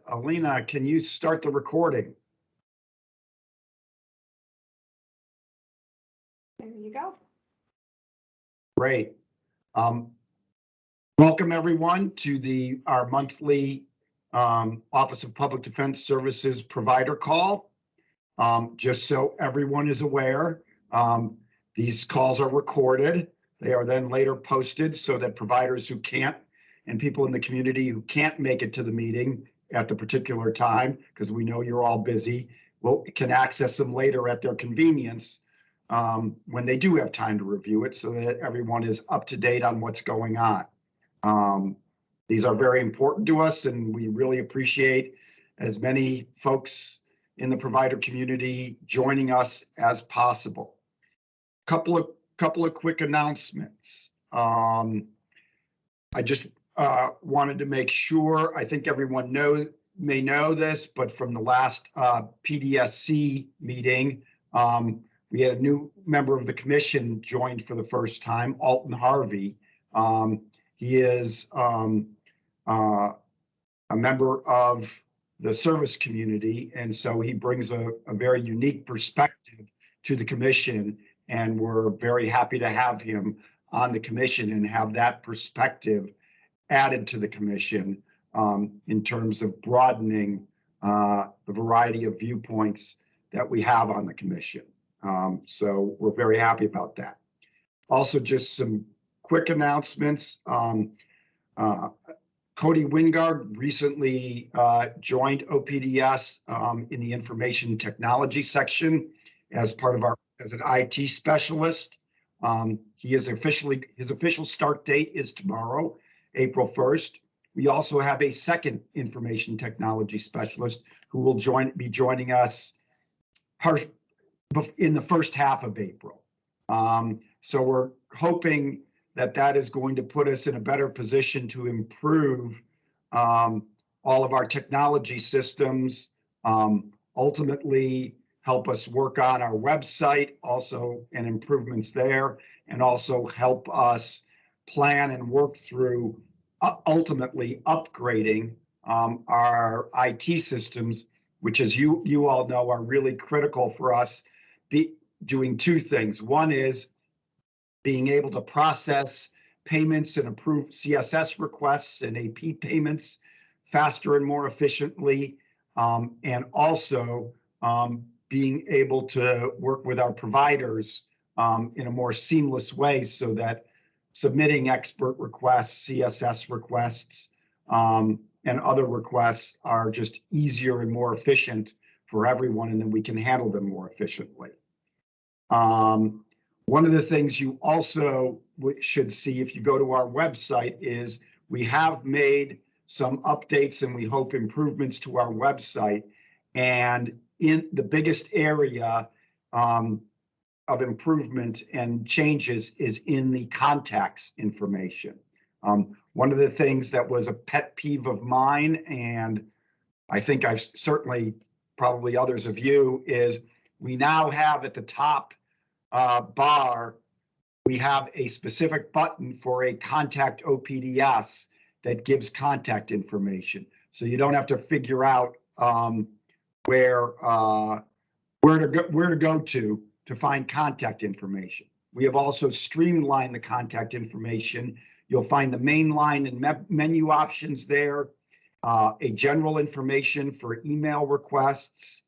Alina, can you start the recording? There you go. Great. Welcome everyone to our monthly Office of Public Defense Services provider call. Just so everyone is aware, these calls are recorded. They are then later posted so that providers who can't and people in the community who can't make it to the meeting at the particular time, because we know you're all busy, can access them later at their convenience when they do have time to review it so that everyone is up to date on what's going on. These are very important to us, and we really appreciate as many folks in the provider community joining us as possible. Couple of quick announcements. I just wanted to make sure, I think everyone may know this, but from the last PDSC meeting, we had a new member of the commission joined for the first time, Alton Harvey. He is a member of the service community, and so he brings a very unique perspective to the commission, and we're very happy to have him on the commission and have that perspective added to the commission in terms of broadening the variety of viewpoints that we have on the commission. So we're very happy about that. Also, just some quick announcements. Cody Wingard recently joined OPDS in the information technology section as an IT specialist. His official start date is tomorrow, April 1st. We also have a second information technology specialist who will be joining us in the first half of April. So we're hoping that is going to put us in a better position to improve all of our technology systems, ultimately help us work on our website also and improvements there, and also help us plan and work through ultimately upgrading our IT systems, which, as you all know, are really critical for us doing two things. One is being able to process payments and approve CSS requests and AP payments faster and more efficiently, and also being able to work with our providers in a more seamless way so that submitting expert requests, CSS requests, and other requests are just easier and more efficient for everyone, and then we can handle them more efficiently. One of the things you also should see if you go to our website is we have made some updates and we hope improvements to our website. And in the biggest area of improvement and changes is in the contacts information. One of the things that was a pet peeve of mine, and I think I've certainly probably others of you, is we now have at the top bar, we have a specific button for a contact OPDS that gives contact information. So you don't have to figure out where to go to find contact information. We have also streamlined the contact information. You'll find the main line and menu options there, a general information for email requests.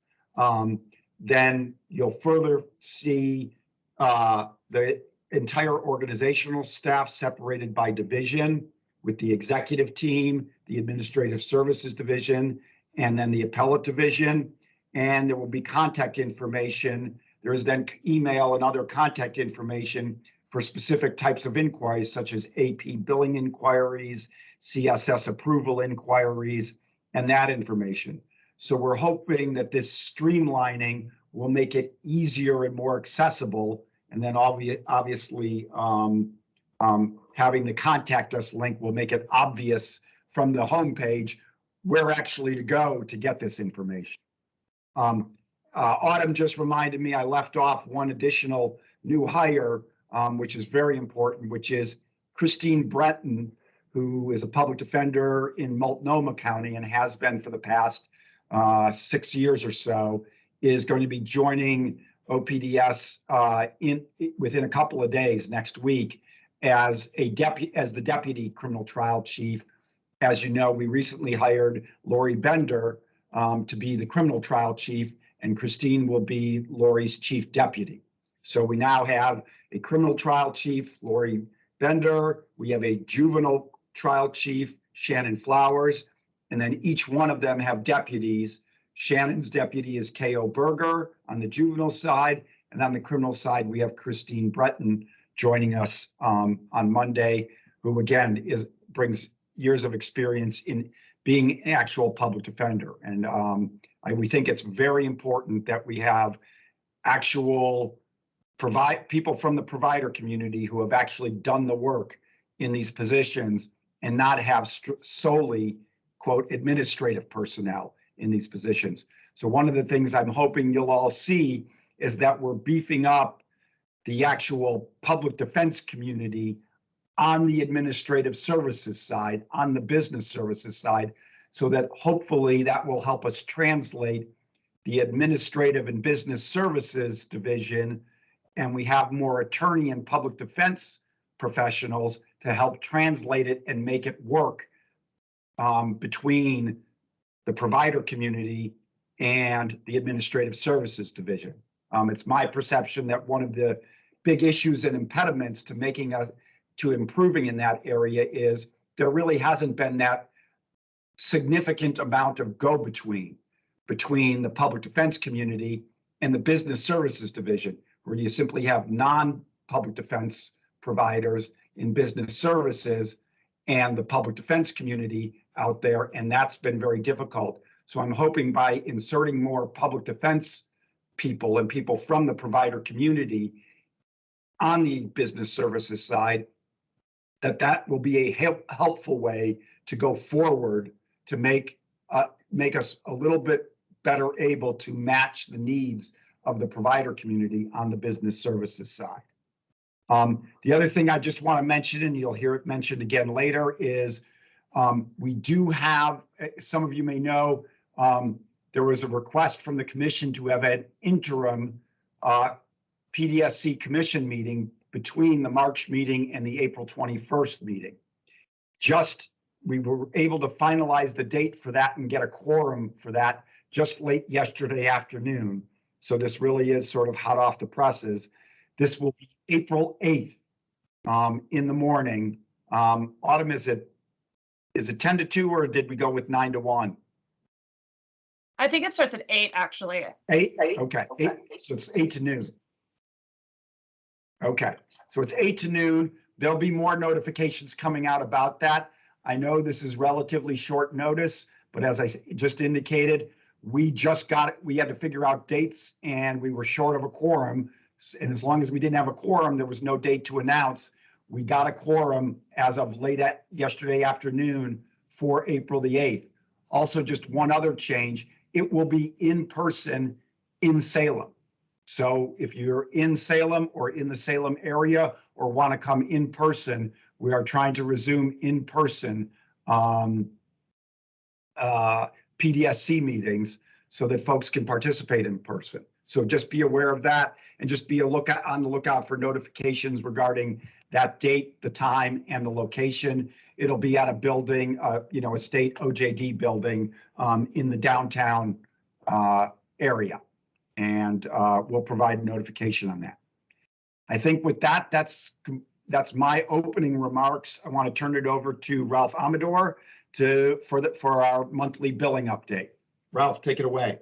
Then you'll further see the entire organizational staff separated by division, with the executive team, the administrative services division, and then the appellate division. And there will be contact information. There is then email and other contact information for specific types of inquiries, such as AP billing inquiries, CSS approval inquiries, and that information. So we're hoping that this streamlining will make it easier and more accessible. And then obviously having the contact us link will make it obvious from the homepage where actually to go to get this information. Autumn just reminded me I left off one additional new hire, which is very important, which is Christine Breton, who is a public defender in Multnomah County and has been for the past 6 years or so, is going to be joining OPDS within a couple of days next week as the deputy criminal trial chief. As you know, we recently hired Lori Bender to be the criminal trial chief, and Christine will be Lori's chief deputy. So we now have a criminal trial chief, Lori Bender. We have a juvenile trial chief, Shannon Flowers, and then each one of them have deputies. Shannon's deputy is K.O. Berger on the juvenile side, and on the criminal side, we have Christine Breton joining us on Monday, who again brings years of experience in being an actual public defender. And we think it's very important that we have actual people from the provider community who have actually done the work in these positions and not have solely, quote, administrative personnel in these positions. So one of the things I'm hoping you'll all see is that we're beefing up the actual public defense community on the administrative services side, on the business services side, so that hopefully that will help us translate the administrative and business services division, and we have more attorney and public defense professionals to help translate it and make it work between the provider community and the administrative services division. It's my perception that one of the big issues and impediments to improving in that area is there really hasn't been that significant amount of go-between between the public defense community and the business services division, where you simply have non-public defense providers in business services and the public defense community out there, and that's been very difficult. So I'm hoping by inserting more public defense people and people from the provider community on the business services side, that will be a helpful way to go forward to make us a little bit better able to match the needs of the provider community on the business services side. The other thing I just want to mention, and you'll hear it mentioned again later, is we do have, some of you may know, there was a request from the commission to have an interim PDSC commission meeting between the March meeting and the April 21st meeting. We were able to finalize the date for that and get a quorum for that just late yesterday afternoon. So this really is sort of hot off the presses. This will be April 8th in the morning. Autumn, is it 10 to 2 or did we go with 9 to 1? I think it starts at 8 actually. 8, okay. 8, so it's 8 to noon. Okay, so it's 8 to noon. There'll be more notifications coming out about that. I know this is relatively short notice, but as I just indicated, we had to figure out dates and we were short of a quorum. And as long as we didn't have a quorum, there was no date to announce. We got a quorum as of yesterday afternoon for April the 8th. Also, just one other change, it will be in person in Salem. So if you're in Salem or in the Salem area or want to come in person, we are trying to resume in-person PDSC meetings so that folks can participate in person. So just be aware of that and just be on the lookout for notifications regarding that date, the time, and the location. It'll be at a building, a state OJD building in the downtown area. And we'll provide notification on that. I think with that, that's my opening remarks. I want to turn it over to Ralph Amador for our monthly billing update. Ralph, take it away.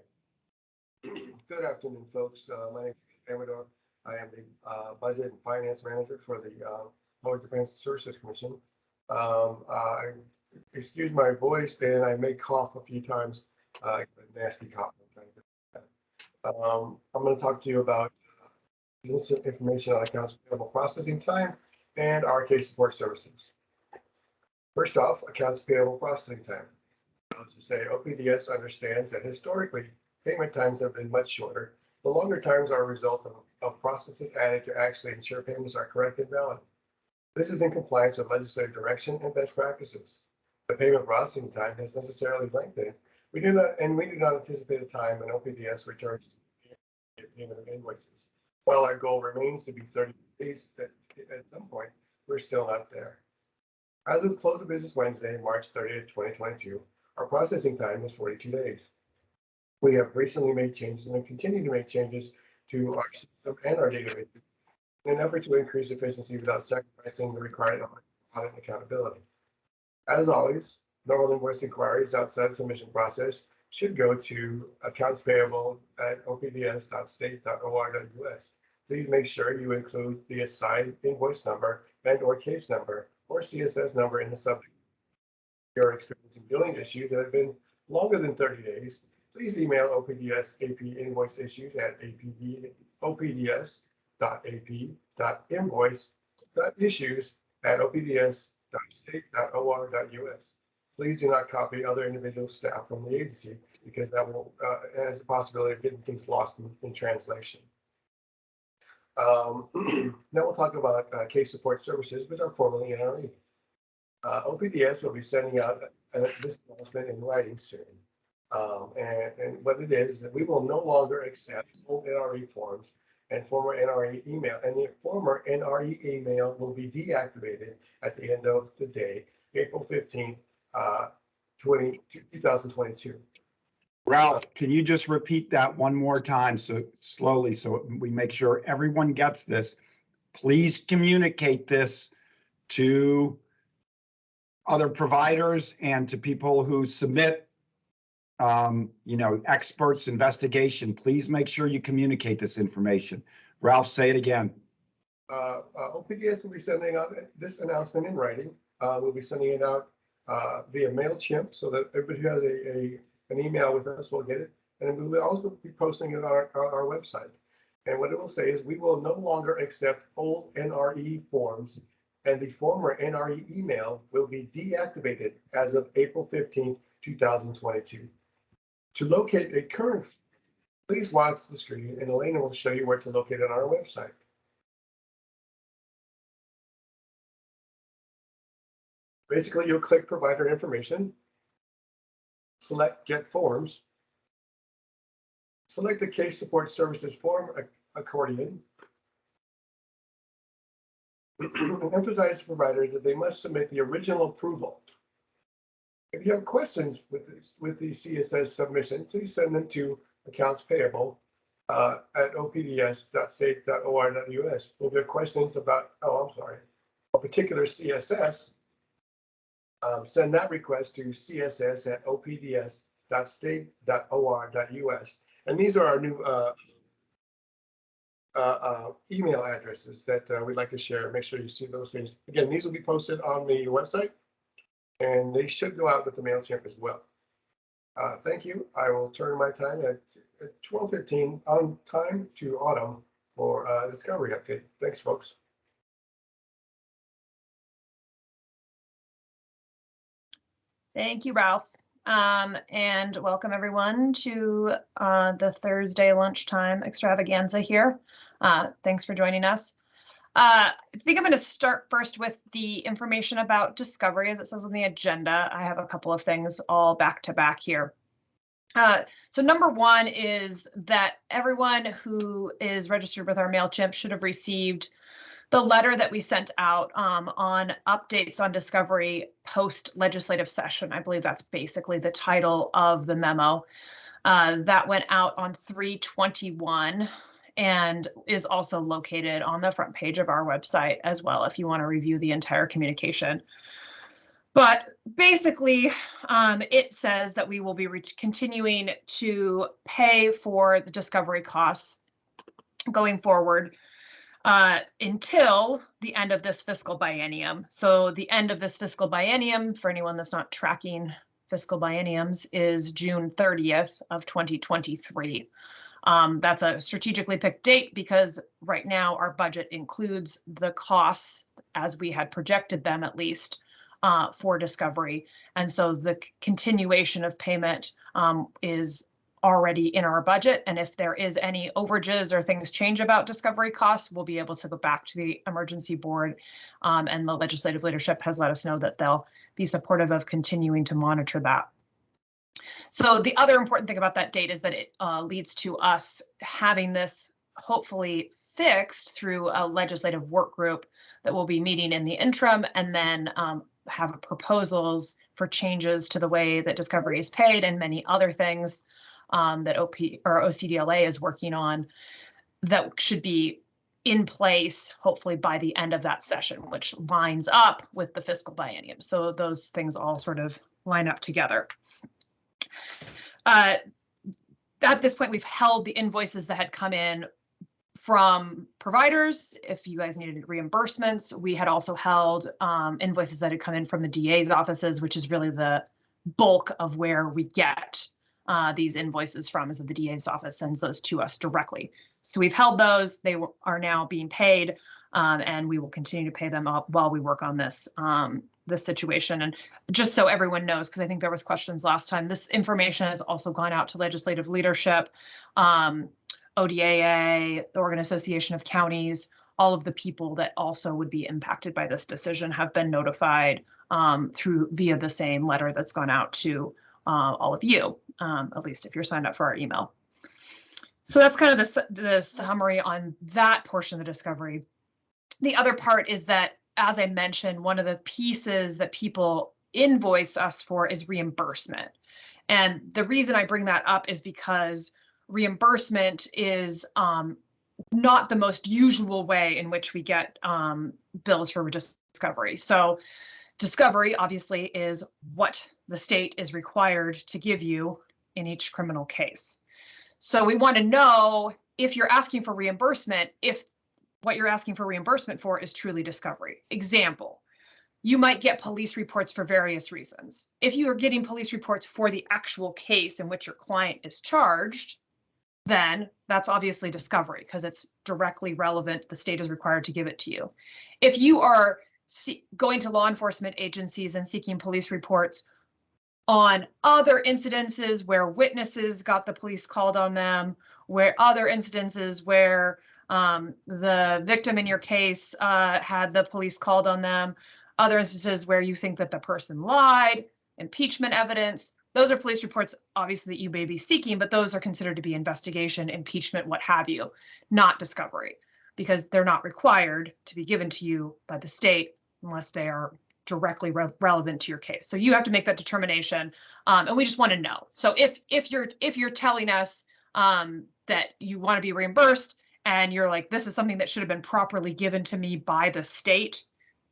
Good afternoon, folks. My name is Amador. I am the Budget and Finance Manager for the Public Defense Services Commission. Excuse my voice, and I may cough a few times. A nasty cough. I'm going to talk to you about information on accounts payable processing time and our case support services. First off, accounts payable processing time. To say OPDS understands that historically payment times have been much shorter. The longer times are a result of processes added to actually ensure payments are correct and valid. This is in compliance with legislative direction and best practices. The payment processing time has necessarily lengthened. We do not anticipate a time when OPDS returns to payment of invoices. While our goal remains to be 30 days at some point, we're still not there. As of the close of business Wednesday, March 30th, 2022, our processing time is 42 days. We have recently made changes and continue to make changes to our system and our database in an effort to increase efficiency without sacrificing the required audit and accountability. As always, normal invoice inquiries outside the submission process should go to accounts payable at opds.state.or.us. Please make sure you include the assigned invoice number and/or case number or CSS number in the subject. If you're experiencing billing issues that have been longer than 30 days, please email OPDS AP invoice issues at opds.ap.invoice.issues@opds.state.or.us. Please do not copy other individual staff from the agency because that will has the possibility of getting things lost in translation. Now we'll talk about case support services, which are formerly NRE. OPDS will be sending out this announcement in writing soon. And what it is that we will no longer accept old NRE forms and former NRE email, and the former NRE email will be deactivated at the end of the day, April 15th, 2022. Ralph, can you just repeat that one more time so slowly so we make sure everyone gets this? Please communicate this to other providers and to people who submit experts investigation. Please make sure you communicate this information. Ralph, say it again. OPDS will be sending out this announcement in writing. We'll be sending it out via MailChimp so that everybody who has an email with us will get it. And we will also be posting it on our website. And what it will say is we will no longer accept old NRE forms, and the former NRE email will be deactivated as of April 15th, 2022. To locate a current, please watch the screen and Elena will show you where to locate it on our website. Basically, you'll click provider information, select get forms, select the case support services form accordion, and emphasize to providers that they must submit the original approval. If you have questions with the CSS submission, please send them to accounts payable at opds.state.or.us. If you have questions about, a particular CSS, send that request to css@opds.state.or.us. And these are our new email addresses that we'd like to share. Make sure you see those things. Again, these will be posted on the website, and they should go out with the MailChimp as well. Thank you. I will turn my time at 12:15 on time to Autumn for Discovery update. Thanks, folks. Thank you, Ralph. And welcome everyone to the Thursday lunchtime extravaganza here. Thanks for joining us. I think I'm going to start first with the information about Discovery, as it says on the agenda. I have a couple of things all back to back here. So number one is that everyone who is registered with our MailChimp should have received the letter that we sent out on updates on Discovery post-legislative session. I believe that's basically the title of the memo. That went out on 3/21 and is also located on the front page of our website as well if you want to review the entire communication. But basically, it says that we will be continuing to pay for the Discovery costs going forward until the end of this fiscal biennium. So the end of this fiscal biennium, for anyone that's not tracking fiscal bienniums, is June 30th of 2023. That's a strategically picked date because right now our budget includes the costs as we had projected them, at least, for Discovery. And so the continuation of payment is already in our budget. And if there is any overages or things change about discovery costs, we'll be able to go back to the emergency board. And the legislative leadership has let us know that they'll be supportive of continuing to monitor that. So the other important thing about that date is that it leads to us having this hopefully fixed through a legislative work group that will be meeting in the interim, and then have proposals for changes to the way that discovery is paid and many other things that OCDLA is working on that should be in place hopefully by the end of that session, which lines up with the fiscal biennium. So those things all sort of line up together. At this point, we've held the invoices that had come in from providers. If you guys needed reimbursements, we had also held invoices that had come in from the DA's offices, which is really the bulk of where we get these invoices from, is that the DA's office sends those to us directly. So we've held those. They are now being paid, and we will continue to pay them up while we work on this this situation. And just so everyone knows, because I think there was questions last time, this information has also gone out to legislative leadership, ODAA, the Oregon Association of Counties. All of the people that also would be impacted by this decision have been notified via the same letter that's gone out to all of you, at least if you're signed up for our email. So that's kind of the summary on that portion of the discovery. The other part is that, as I mentioned, one of the pieces that people invoice us for is reimbursement. And the reason I bring that up is because reimbursement is not the most usual way in which we get bills for discovery. So discovery obviously is what the state is required to give you in each criminal case. So we want to know if you're asking for reimbursement, if what you're asking for reimbursement for is truly discovery. Example, you might get police reports for various reasons. If you are getting police reports for the actual case in which your client is charged, then that's obviously discovery because it's directly relevant. The state is required to give it to you. If you are going to law enforcement agencies and seeking police reports on other incidences where witnesses got the police called on them, where other incidences where the victim in your case had the police called on them, other instances where you think that the person lied, impeachment evidence, those are police reports obviously that you may be seeking, but those are considered to be investigation, impeachment, what have you, not discovery, because they're not required to be given to you by the state unless they are directly relevant to your case. So you have to make that determination, and we just want to know. So if you're telling us that you want to be reimbursed and you're like, this is something that should have been properly given to me by the state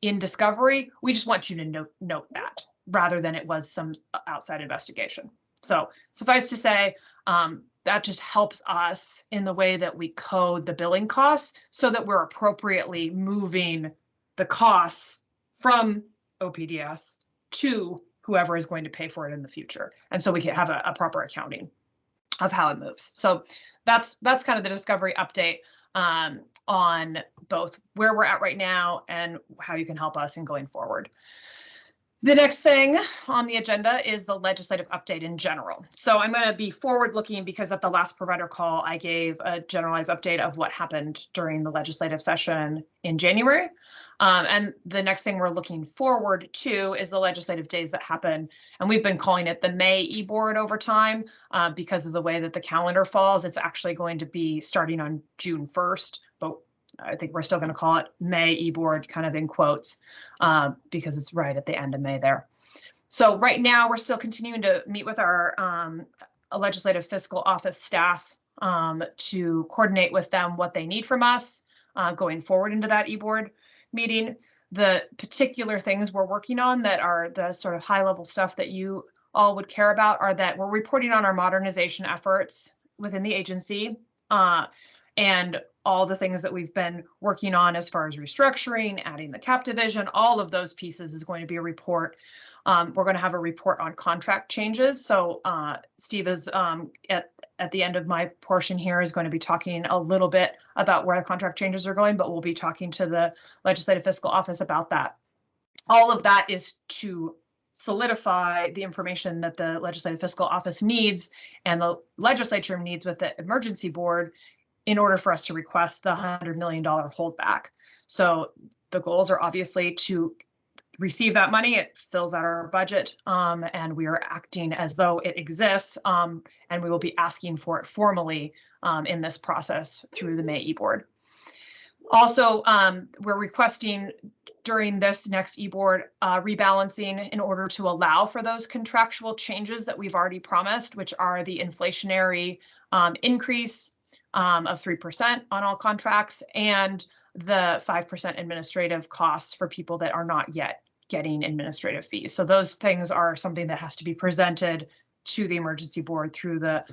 in discovery, we just want you to note that rather than it was some outside investigation. So suffice to say, that just helps us in the way that we code the billing costs so that we're appropriately moving the costs from OPDS to whoever is going to pay for it in the future. And so we can have a proper accounting of how it moves. So that's kind of the discovery update on both where we're at right now and how you can help us in going forward. The next thing on the agenda is the legislative update in general. So I'm going to be forward looking because at the last provider call, I gave a generalized update of what happened during the legislative session in January. And the next thing we're looking forward to is the legislative days that happen. And we've been calling it the May e-board over time because of the way that the calendar falls. It's actually going to be starting on June 1st, but I think we're still going to call it May e-board, kind of in quotes, because it's right at the end of May there. So right now we're still continuing to meet with our legislative fiscal office staff to coordinate with them what they need from us going forward into that e-board meeting. The particular things we're working on that are the sort of high level stuff that you all would care about are that we're reporting on our modernization efforts within the agency and all the things that we've been working on as far as restructuring, adding the CAP division, all of those pieces is going to be a report. We're going to have a report on contract changes. So Steve is at the end of my portion here is going to be talking a little bit about where the contract changes are going, but we'll be talking to the legislative fiscal office about that. All of that is to solidify the information that the Legislative Fiscal Office needs and the legislature needs with the emergency board in order for us to request the $100 million holdback. So the goals are obviously to receive that money. It fills out our budget, and we are acting as though it exists, and we will be asking for it formally in this process through the May e-board. Also, we're requesting during this next e-board rebalancing in order to allow for those contractual changes that we've already promised, which are the inflationary increase of 3% on all contracts and the 5% administrative costs for people that are not yet getting administrative fees. So those things are something that has to be presented to the emergency board through the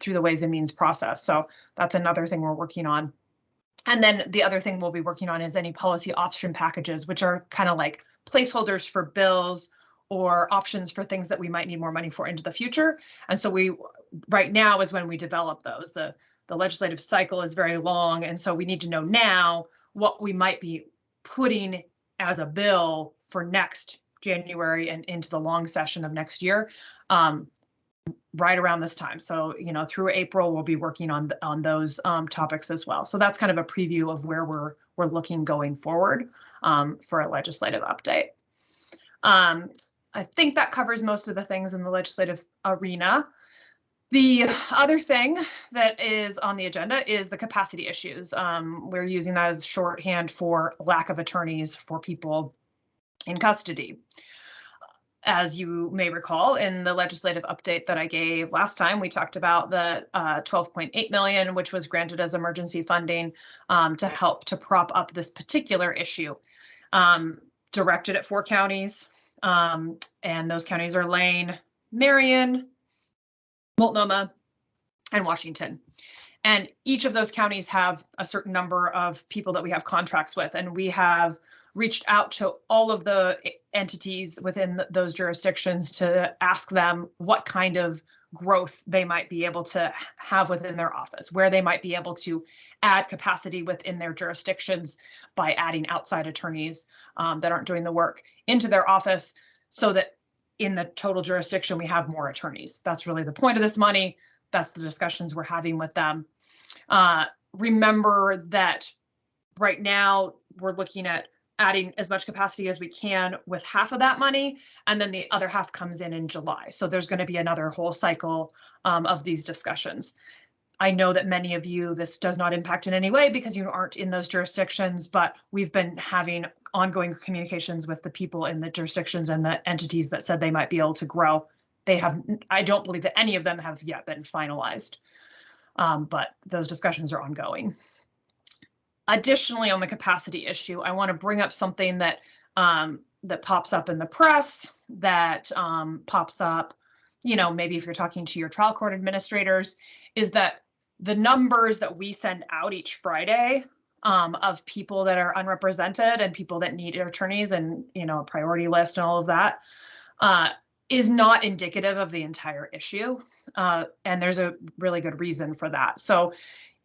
Ways and Means process. So that's another thing we're working on. And then the other thing we'll be working on is any policy option packages, which are kind of like placeholders for bills or options for things that we might need more money for into the future. And so right now is when we develop those. The legislative cycle is very long, and so we need to know now what we might be putting as a bill for next January and into the long session of next year, right around this time. So, through April, we'll be working on those topics as well. So that's kind of a preview of where we're looking going forward for a legislative update. I think that covers most of the things in the legislative arena. The other thing that is on the agenda is the capacity issues. We're using that as shorthand for lack of attorneys for people in custody. As you may recall, in the legislative update that I gave last time, we talked about the $12.8 million, which was granted as emergency funding to help to prop up this particular issue, directed at 4 counties. And those counties are Lane, Marion, Multnomah, and Washington. And each of those counties have a certain number of people that we have contracts with, and we have reached out to all of the entities within those jurisdictions to ask them what kind of growth they might be able to have within their office, where they might be able to add capacity within their jurisdictions by adding outside attorneys that aren't doing the work into their office, so that in the total jurisdiction we have more attorneys. That's really the point of this money. That's the discussions we're having with them. Remember that right now we're looking at adding as much capacity as we can with half of that money, and then the other half comes in July. So there's going to be another whole cycle of these discussions. I know that many of you, this does not impact in any way because you aren't in those jurisdictions, but we've been having ongoing communications with the people in the jurisdictions and the entities that said they might be able to grow. I don't believe that any of them have yet been finalized, but those discussions are ongoing. Additionally, on the capacity issue, I want to bring up something that that pops up in the press, that pops up, maybe if you're talking to your trial court administrators, is that the numbers that we send out each Friday of people that are unrepresented and people that need attorneys and, a priority list and all of that is not indicative of the entire issue. And there's a really good reason for that. So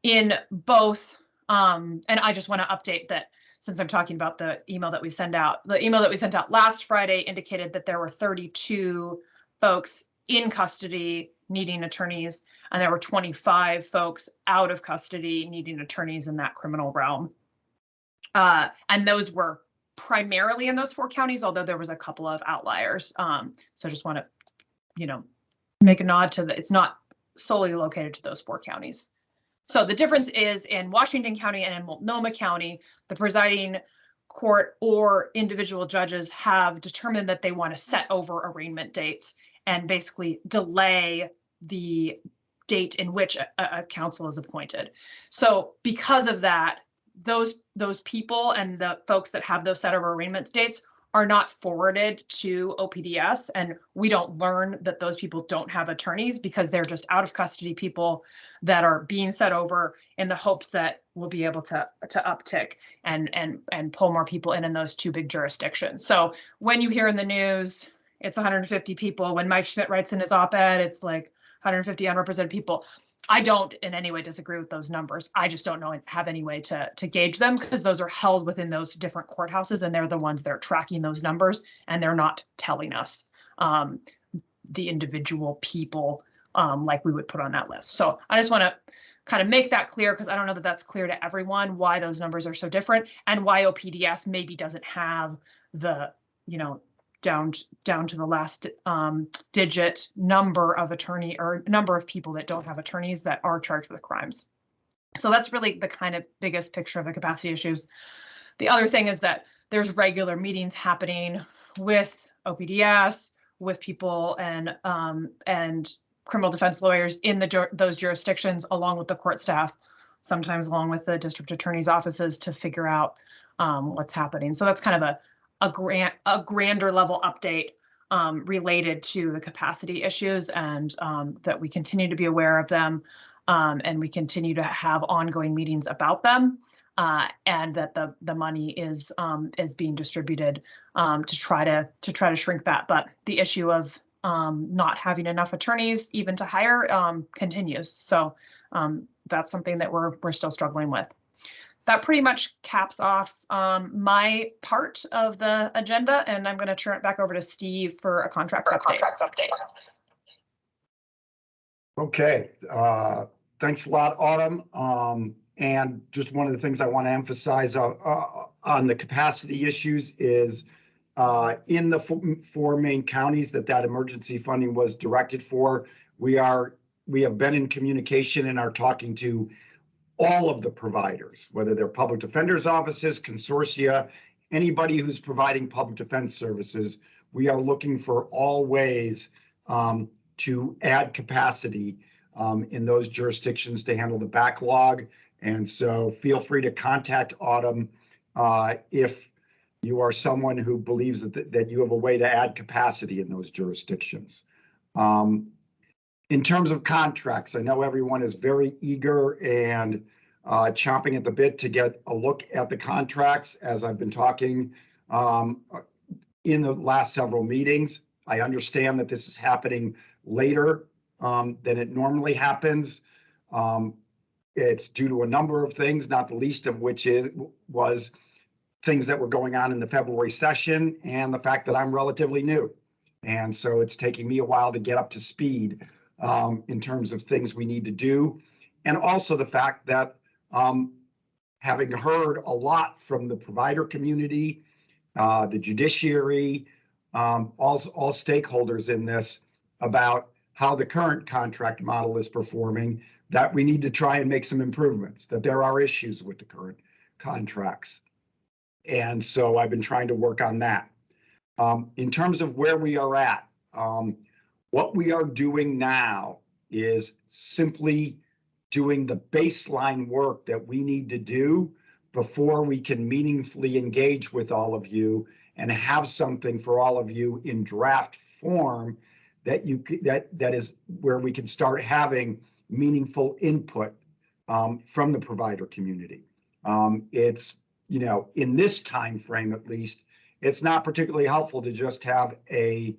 in both, and I just want to update that since I'm talking about the email that we sent out. The email that we sent out last Friday indicated that there were 32 folks in custody needing attorneys, and there were 25 folks out of custody needing attorneys in that criminal realm. And those were primarily in those 4 counties, although there was a couple of outliers. So I just want to, make a nod to that. It's not solely located to those 4 counties. So the difference is in Washington County and in Multnomah County, the presiding court or individual judges have determined that they want to set over arraignment dates and basically delay the date in which a counsel is appointed. So because of that, those people and the folks that have those set over arraignment dates are not forwarded to OPDS, and we don't learn that those people don't have attorneys because they're just out of custody people that are being set over in the hopes that we'll be able to uptick and pull more people in those 2 big jurisdictions. So when you hear in the news, it's 150 people. When Mike Schmidt writes in his op-ed, it's like 150 unrepresented people. I don't in any way disagree with those numbers. I just don't have any way to gauge them because those are held within those different courthouses and they're the ones that are tracking those numbers and they're not telling us the individual people like we would put on that list. So I just want to kind of make that clear because I don't know that that's clear to everyone why those numbers are so different and why OPDS maybe doesn't have the, down to the last digit number of attorney or number of people that don't have attorneys that are charged with crimes. So that's really the kind of biggest picture of the capacity issues. The other thing is that there's regular meetings happening with OPDS, with people and criminal defense lawyers in those jurisdictions, along with the court staff, sometimes along with the district attorney's offices to figure out what's happening. So that's kind of a grander level update related to the capacity issues and that we continue to be aware of them and we continue to have ongoing meetings about them and that the money is being distributed to try to shrink that. But the issue of not having enough attorneys even to hire continues. So that's something that we're still struggling with. That pretty much caps off my part of the agenda, and I'm going to turn it back over to Steve for a contracts update. Okay, thanks a lot, Autumn. And just one of the things I want to emphasize on the capacity issues is in the four main counties that emergency funding was directed for, we have been in communication and are talking to all of the providers, whether they're public defenders offices, consortia, anybody who's providing public defense services. We are looking for all ways to add capacity in those jurisdictions to handle the backlog. And so feel free to contact Autumn if you are someone who believes that you have a way to add capacity in those jurisdictions. In terms of contracts, I know everyone is very eager and chomping at the bit to get a look at the contracts as I've been talking in the last several meetings. I understand that this is happening later than it normally happens. It's due to a number of things, not the least of which was things that were going on in the February session and the fact that I'm relatively new. And so it's taking me a while to get up to speed in terms of things we need to do. And also the fact that having heard a lot from the provider community, the judiciary, all stakeholders in this about how the current contract model is performing, that we need to try and make some improvements, that there are issues with the current contracts. And so I've been trying to work on that. In terms of where we are at, what we are doing now is simply doing the baseline work that we need to do before we can meaningfully engage with all of you and have something for all of you in draft form that is where we can start having meaningful input from the provider community. It's, in this time frame at least, it's not particularly helpful to just have an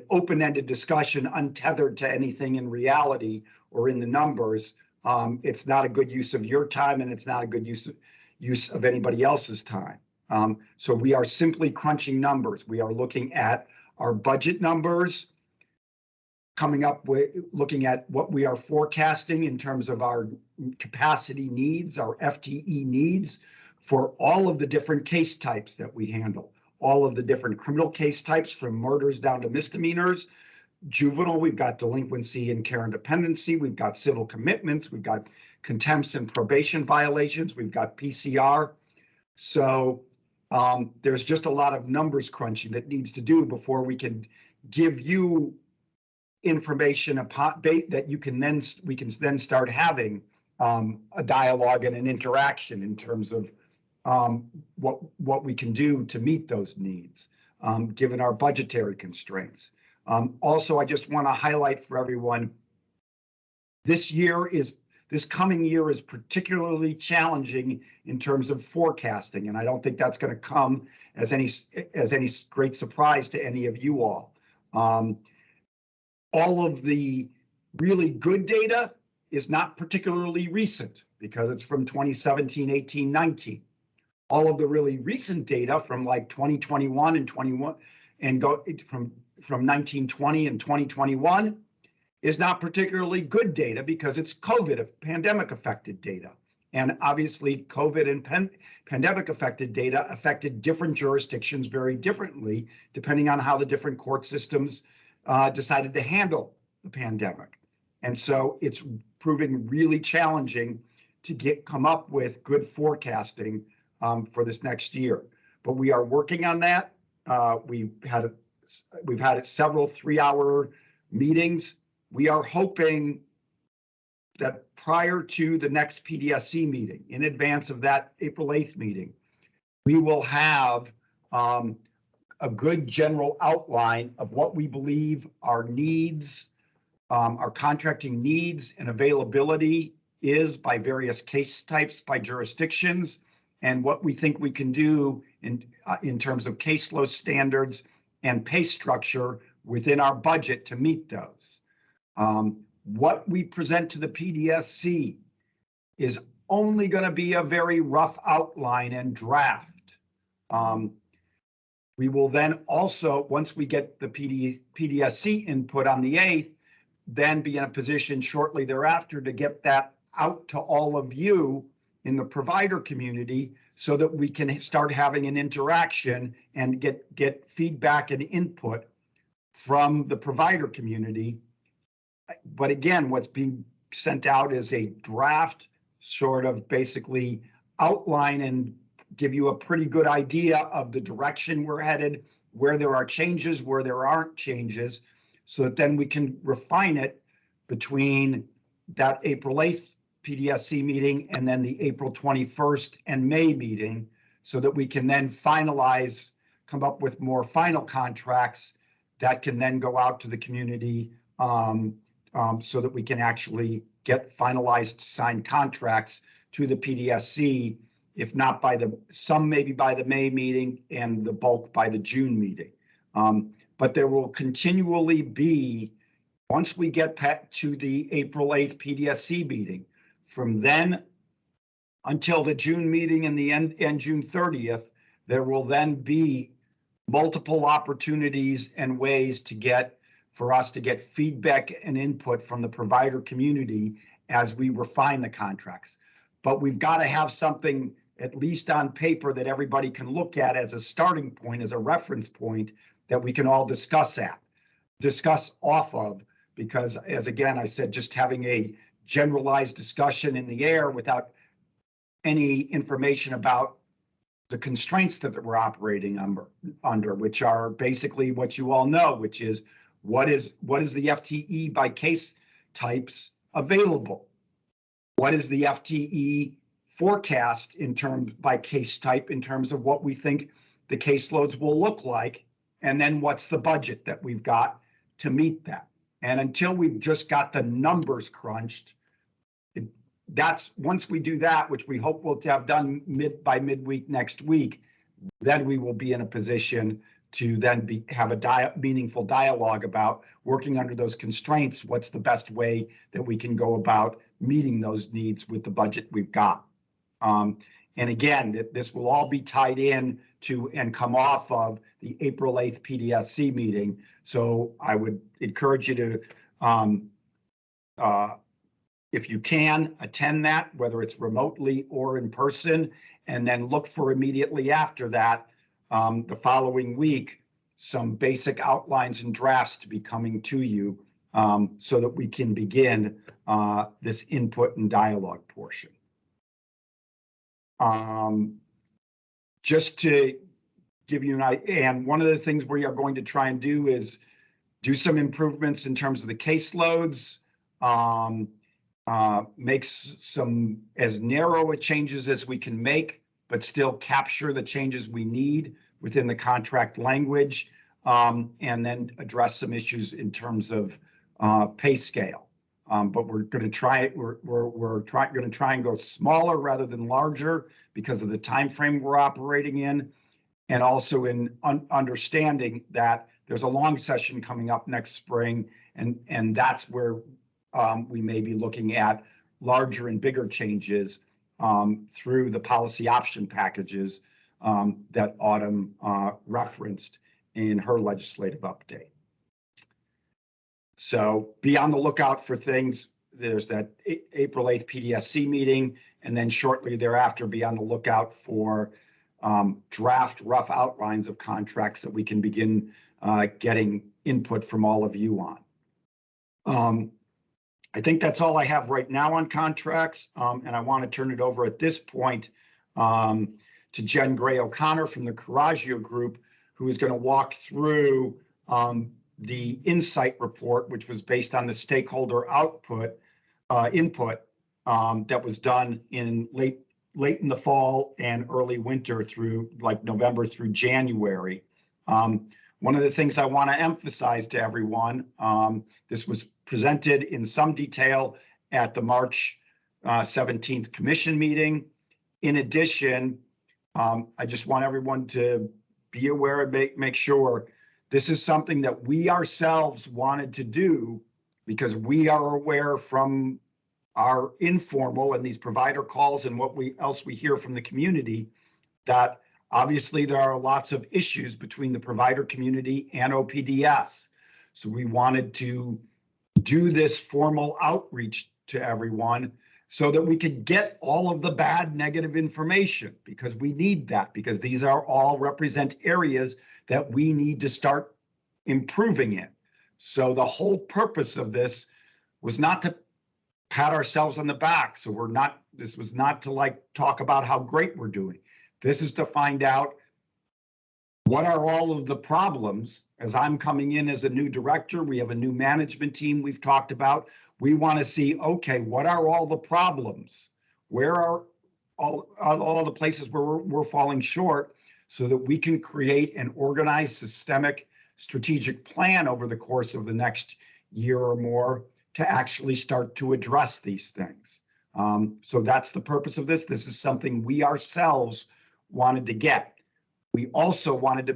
open-ended discussion untethered to anything in reality or in the numbers. It's not a good use of your time, and it's not a good use of anybody else's time. So we are simply crunching numbers. We are looking at our budget numbers, coming up with looking at what we are forecasting in terms of our capacity needs, our FTE needs for all of the different case types that we handle, all of the different criminal case types from murders down to misdemeanors. Juvenile, we've got delinquency and care and dependency, we've got civil commitments, we've got contempts and probation violations, we've got PCR. So there's just a lot of numbers crunching that needs to do before we can give you information that we can then start having a dialogue and an interaction in terms of what we can do to meet those needs, given our budgetary constraints. Also, I just want to highlight for everyone, this coming year is particularly challenging in terms of forecasting, and I don't think that's going to come as any great surprise to any of you all. All of the Really good data is not particularly recent because it's from 2017, 18, 19. All of the really recent data from like 2021 and 21 and go from 1920 and 2021 is not particularly good data because it's COVID, pandemic affected data. And obviously COVID and pandemic affected data affected different jurisdictions very differently, depending on how the different court systems decided to handle the pandemic. And so it's proving really challenging to come up with good forecasting for this next year. But we are working on that. We've had several 3-hour meetings. We are hoping that prior to the next PDSC meeting, in advance of that April 8th meeting, we will have a good general outline of what we believe our needs, our contracting needs and availability is by various case types, by jurisdictions, and what we think we can do in terms of caseload standards and pay structure within our budget to meet those. What we present to the PDSC is only going to be a very rough outline and draft. We will then also, once we get the PDSC input on the 8th, then be in a position shortly thereafter to get that out to all of you in the provider community so that we can start having an interaction and get feedback and input from the provider community. But again, what's being sent out is a draft, sort of basically outline and give you a pretty good idea of the direction we're headed, where there are changes, where there aren't changes, so that then we can refine it between that April 8th PDSC meeting and then the April 21st and May meeting, so that we can then finalize, come up with more final contracts that can then go out to the community so that we can actually get finalized signed contracts to the PDSC, if not by some maybe by the May meeting and the bulk by the June meeting. But there will continually be, once we get to the April 8th PDSC meeting, from then until the June meeting and the end June 30th, there will then be multiple opportunities and ways for us to get feedback and input from the provider community as we refine the contracts. But we've got to have something at least on paper that everybody can look at as a starting point, as a reference point that we can all discuss off of, because as again, I said, just having a generalized discussion in the air without any information about the constraints that we're operating under, which are basically what you all know, which is what is the FTE by case types available? What is the FTE forecast by case type in terms of what we think the caseloads will look like? And then what's the budget that we've got to meet that? And until we've just got the numbers crunched, once we do that, which we hope we'll have done by midweek next week, then we will be in a position to then have a meaningful dialogue about working under those constraints. What's the best way that we can go about meeting those needs with the budget we've got? And again, this will all be tied in to and come off of the April 8th PDSC meeting. So I would encourage you to, if you can, attend that, whether it's remotely or in person, and then look for immediately after that, the following week, some basic outlines and drafts to be coming to you so that we can begin this input and dialogue portion. Just to give you an idea, and one of the things we are going to try and do is do some improvements in terms of the caseloads, makes some as narrow a changes as we can make, but still capture the changes we need within the contract language, and then address some issues in terms of pay scale. But we're going to try. We're going to try and go smaller rather than larger because of the time frame we're operating in, and also in understanding that there's a long session coming up next spring, and that's where we may be looking at larger and bigger changes through the policy option packages that Autumn referenced in her legislative update. So be on the lookout for things. There's that April 8th PDSC meeting, and then shortly thereafter, be on the lookout for draft rough outlines of contracts that we can begin getting input from all of you on. I think that's all I have right now on contracts, and I want to turn it over at this point to Jen Gray O'Connor from the Coraggio Group, who is going to walk through the insight report, which was based on the stakeholder input that was done in late in the fall and early winter through like November through January. One of the things I want to emphasize to everyone, this was presented in some detail at the March 17th commission meeting. In addition, I just want everyone to be aware and make sure this is something that we ourselves wanted to do because we are aware from our informal and these provider calls and what else we hear from the community that obviously there are lots of issues between the provider community and OPDS. So we wanted to do this formal outreach to everyone so that we could get all of the bad negative information, because we need that, because these are all represent areas that we need to start improving in. So the whole purpose of this was not to pat ourselves on the back. So this was not to like talk about how great we're doing. This is to find out what are all of the problems. As I'm coming in as a new director, we have a new management team we've talked about. We want to see, okay, what are all the problems? Where are all the places where we're falling short so that we can create an organized, systemic, strategic plan over the course of the next year or more to actually start to address these things. So that's the purpose of this. This is something we ourselves wanted to get. We also wanted to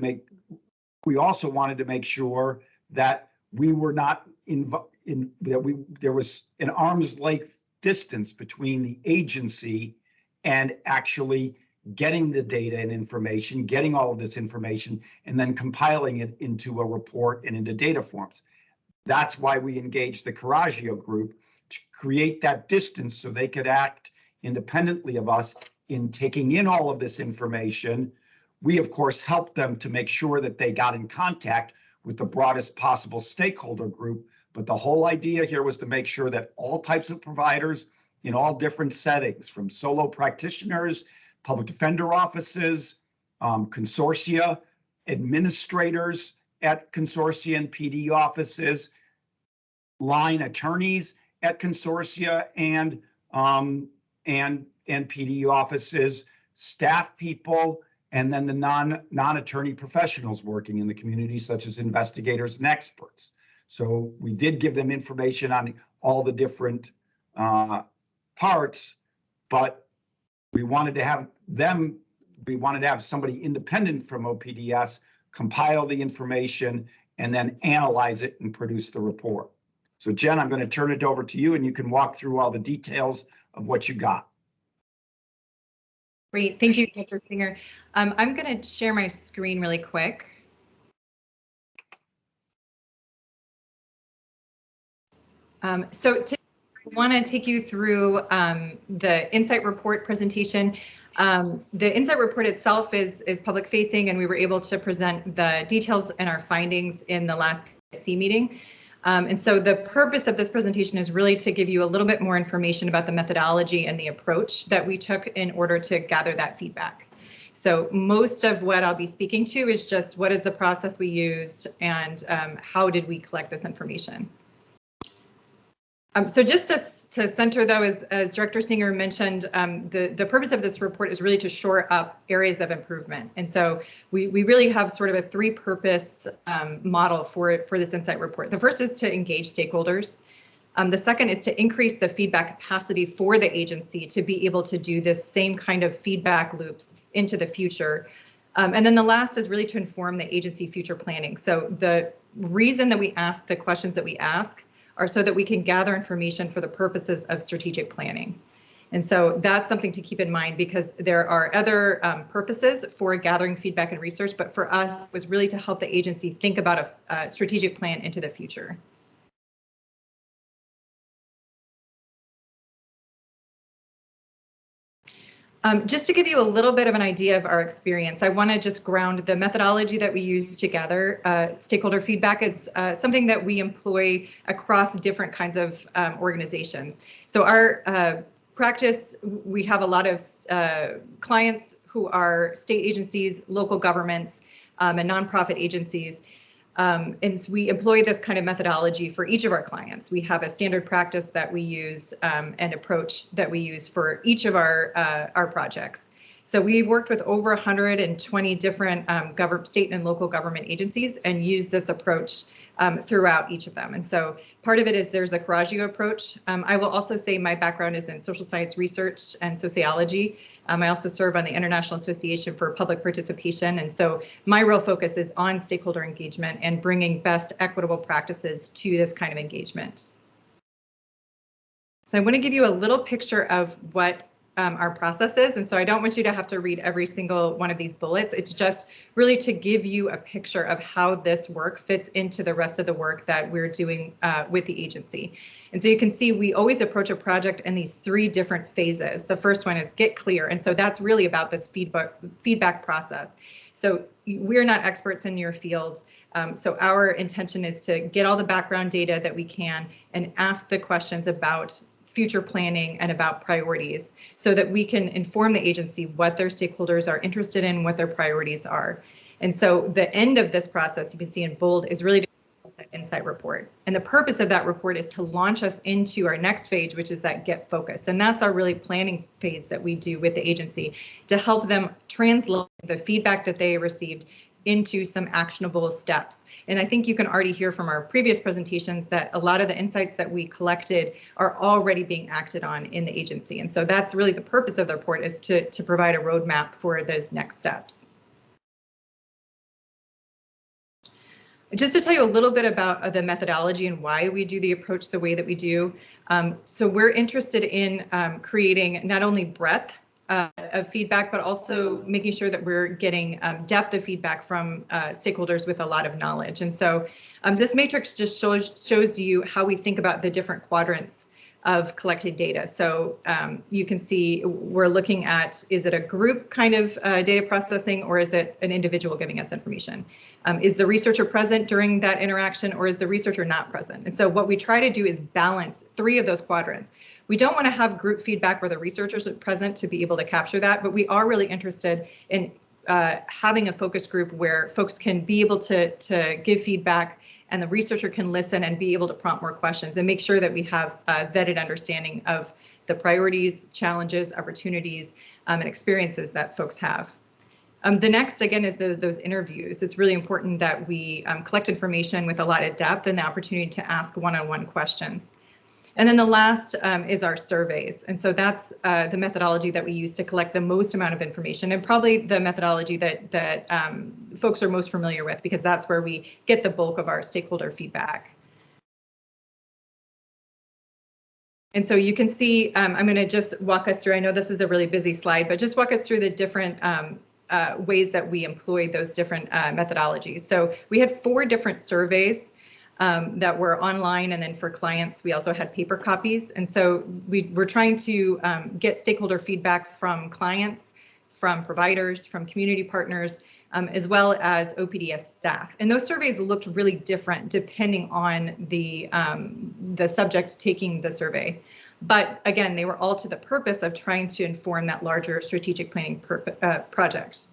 make sure that we were not there was an arm's length distance between the agency and actually getting the data and information, getting all of this information, and then compiling it into a report and into data forms. That's why we engaged the Coraggio Group to create that distance so they could act independently of us in taking in all of this information. We, of course, helped them to make sure that they got in contact with the broadest possible stakeholder group. But the whole idea here was to make sure that all types of providers in all different settings, from solo practitioners, public defender offices, consortia, administrators at consortia and PD offices, line attorneys at consortia and PD offices, staff people, and then the non-attorney professionals working in the community, such as investigators and experts. So we did give them information on all the different parts, but we wanted to have somebody independent from OPDS compile the information and then analyze it and produce the report. So Jen, I'm going to turn it over to you and you can walk through all the details of what you got. Great, thank you, Dr. Singer. I'm going to share my screen really quick. So I want to take you through the Insight Report presentation. The Insight Report itself is public facing, and we were able to present the details and our findings in the last PSC meeting. And so the purpose of this presentation is really to give you a little bit more information about the methodology and the approach that we took in order to gather that feedback. So most of what I'll be speaking to is just what is the process we used and how did we collect this information. So just to center, though, as Director Singer mentioned, the purpose of this report is really to shore up areas of improvement. And so we really have sort of a three-purpose model for this Insight Report. The first is to engage stakeholders. The second is to increase the feedback capacity for the agency to be able to do this same kind of feedback loops into the future. And then the last is really to inform the agency future planning. So the reason that we ask the questions that we ask are so that we can gather information for the purposes of strategic planning. And so that's something to keep in mind, because there are other purposes for gathering feedback and research, but for us it was really to help the agency think about a strategic plan into the future. Just to give you a little bit of an idea of our experience, I want to just ground the methodology that we use to gather stakeholder feedback is something that we employ across different kinds of organizations. So our practice, we have a lot of clients who are state agencies, local governments, and nonprofit agencies. And we employ this kind of methodology for each of our clients. We have a standard practice that we use and approach that we use for each of our projects. So we've worked with over 120 different state and local government agencies and use this approach throughout each of them. And so part of it is there's a Coraggio approach. I will also say my background is in social science research and sociology. I also serve on the International Association for Public Participation. And so my real focus is on stakeholder engagement and bringing best equitable practices to this kind of engagement. So I want to give you a little picture of what our process is. And so I don't want you to have to read every single one of these bullets. It's just really to give you a picture of how this work fits into the rest of the work that we're doing with the agency. And so you can see we always approach a project in these 3 different phases. The first one is get clear. And so that's really about this feedback process. So we're not experts in your fields. So our intention is to get all the background data that we can and ask the questions about future planning and about priorities so that we can inform the agency what their stakeholders are interested in, what their priorities are. And so the end of this process, you can see in bold, is really to an insight report. And the purpose of that report is to launch us into our next phase, which is that get focused. And that's our really planning phase that we do with the agency to help them translate the feedback that they received into some actionable steps. And I think you can already hear from our previous presentations that a lot of the insights that we collected are already being acted on in the agency. And so that's really the purpose of the report, is to provide a roadmap for those next steps. Just to tell you a little bit about the methodology and why we do the approach the way that we do. So we're interested in creating not only breadth of feedback, but also making sure that we're getting depth of feedback from stakeholders with a lot of knowledge. And so this matrix just shows you how we think about the different quadrants of collected data. So you can see we're looking at, is it a group kind of data processing, or is it an individual giving us information? Is the researcher present during that interaction, or is the researcher not present? And so what we try to do is balance 3 of those quadrants. We don't want to have group feedback where the researchers are present to be able to capture that, but we are really interested in having a focus group where folks can be able to give feedback and the researcher can listen and be able to prompt more questions and make sure that we have a vetted understanding of the priorities, challenges, opportunities, and experiences that folks have. The next, again, is those interviews. It's really important that we collect information with a lot of depth and the opportunity to ask one-on-one questions. And then the last is our surveys. And so that's the methodology that we use to collect the most amount of information, and probably the methodology that folks are most familiar with, because that's where we get the bulk of our stakeholder feedback. And so you can see, I'm going to just walk us through, I know this is a really busy slide, but just walk us through the different ways that we employ those different methodologies. So we had 4 different surveys that were online, and then for clients, we also had paper copies. And so we're trying to get stakeholder feedback from clients, from providers, from community partners, as well as OPDS staff. And those surveys looked really different depending on the subject taking the survey. But again, they were all to the purpose of trying to inform that larger strategic planning project.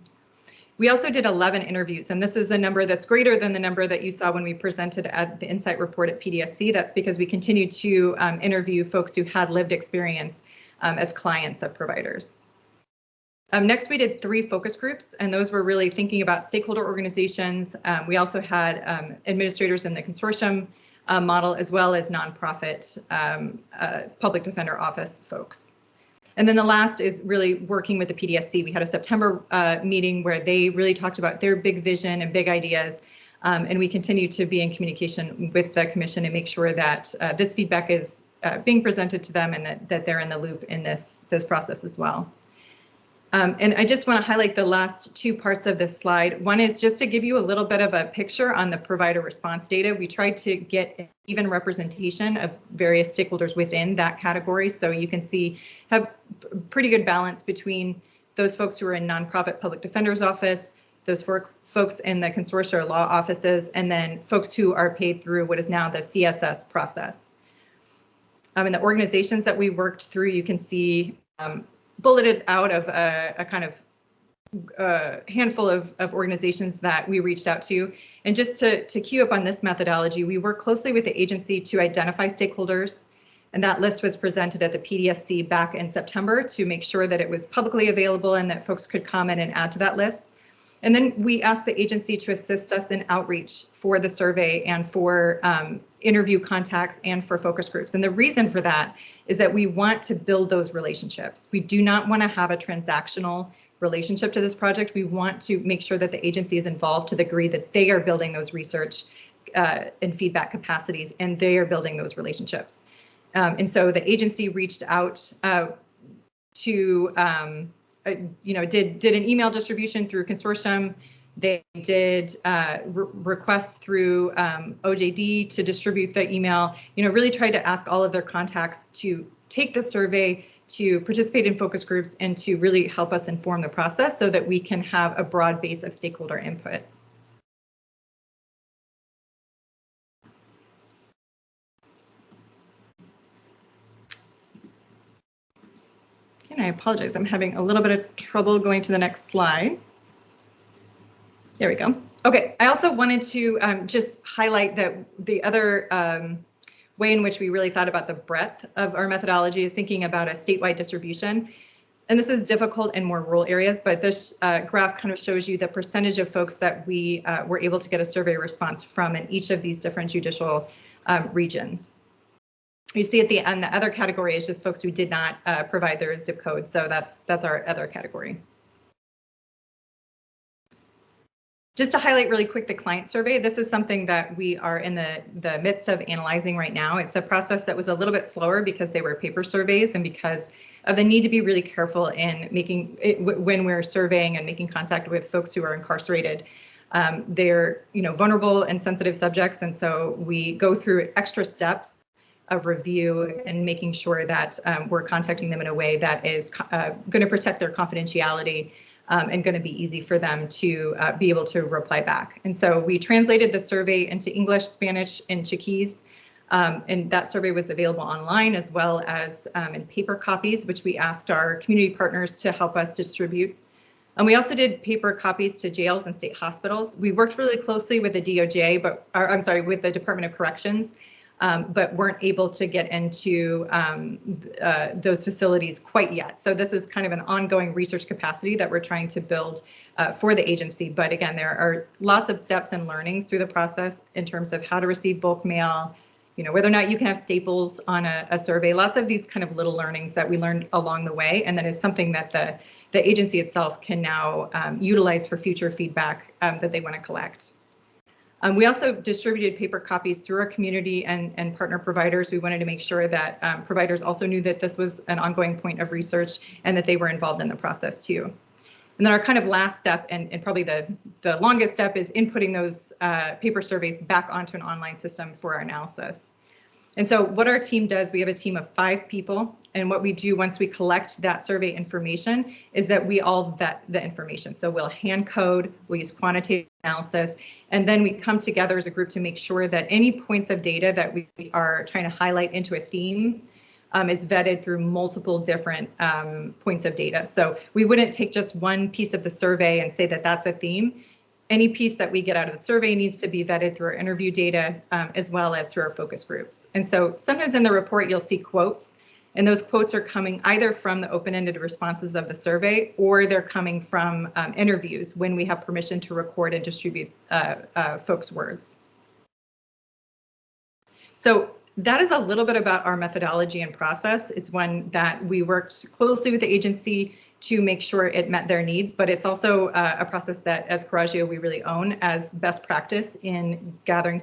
We also did 11 interviews, and this is a number that's greater than the number that you saw when we presented at the Insight Report at PDSC. That's because we continue to interview folks who had lived experience as clients of providers. Next, we did 3 focus groups, and those were really thinking about stakeholder organizations. We also had administrators in the consortium model, as well as nonprofit public defender office folks. And then the last is really working with the PDSC. We had a September meeting where they really talked about their big vision and big ideas, And we continue to be in communication with the commission and make sure that this feedback is being presented to them and that they're in the loop in this process as well. And I just want to highlight the last two parts of this slide. One is just to give you a little bit of a picture on the provider response data. We tried to get even representation of various stakeholders within that category. So you can see have pretty good balance between those folks who are in nonprofit public defender's office, those folks in the consortia or law offices, and then folks who are paid through what is now the CSS process. In the organizations that we worked through, you can see bulleted out of a kind of handful of organizations that we reached out to. And just to queue up on this methodology, we work closely with the agency to identify stakeholders. And that list was presented at the PDSC back in September to make sure that it was publicly available and that folks could comment and add to that list. And then we asked the agency to assist us in outreach for the survey and for interview contacts and for focus groups. And the reason for that is that we want to build those relationships. We do not want to have a transactional relationship to this project. We want to make sure that the agency is involved to the degree that they are building those research and feedback capacities, and they are building those relationships. And so the agency reached out to did an email distribution through consortium. They did request through OJD to distribute the email, really tried to ask all of their contacts to take the survey, to participate in focus groups, and to really help us inform the process so that we can have a broad base of stakeholder input. And I apologize, I'm having a little bit of trouble going to the next slide. There we go. Okay, I also wanted to just highlight that the other way in which we really thought about the breadth of our methodology is thinking about a statewide distribution. And this is difficult in more rural areas, but this graph kind of shows you the percentage of folks that we were able to get a survey response from in each of these different judicial regions. You see at the end, the other category is just folks who did not provide their zip code. So that's our other category. Just to highlight really quick the client survey, this is something that we are in the midst of analyzing right now. It's a process that was a little bit slower because they were paper surveys and because of the need to be really careful in making it when we're surveying and making contact with folks who are incarcerated. They're vulnerable and sensitive subjects, and so we go through extra steps of review and making sure that we're contacting them in a way that is going to protect their confidentiality and going to be easy for them to be able to reply back. And so we translated the survey into English, Spanish, and Chiquis, and that survey was available online as well as in paper copies, which we asked our community partners to help us distribute. And we also did paper copies to jails and state hospitals. We worked really closely with the DOJ, with the Department of Corrections, but weren't able to get into those facilities quite yet. So this is kind of an ongoing research capacity that we're trying to build for the agency. But again, there are lots of steps and learnings through the process in terms of how to receive bulk mail, whether or not you can have staples on a survey, lots of these kind of little learnings that we learned along the way. And that is something that the agency itself can now utilize for future feedback that they want to collect. We also distributed paper copies through our community and partner providers. We wanted to make sure that providers also knew that this was an ongoing point of research and that they were involved in the process too. And then our kind of last step, and probably the longest step, is inputting those paper surveys back onto an online system for our analysis. And so what our team does, we have a team of 5 people, and what we do once we collect that survey information is that we all vet the information. So we'll hand code, we'll use quantitative analysis, and then we come together as a group to make sure that any points of data that we are trying to highlight into a theme is vetted through multiple different points of data. So we wouldn't take just one piece of the survey and say that that's a theme. Any piece that we get out of the survey needs to be vetted through our interview data as well as through our focus groups. And so sometimes in the report, you'll see quotes, and those quotes are coming either from the open-ended responses of the survey or they're coming from interviews when we have permission to record and distribute folks' words. So that is a little bit about our methodology and process. It's one that we worked closely with the agency to make sure it met their needs, but it's also a process that as Coraggio we really own as best practice in gathering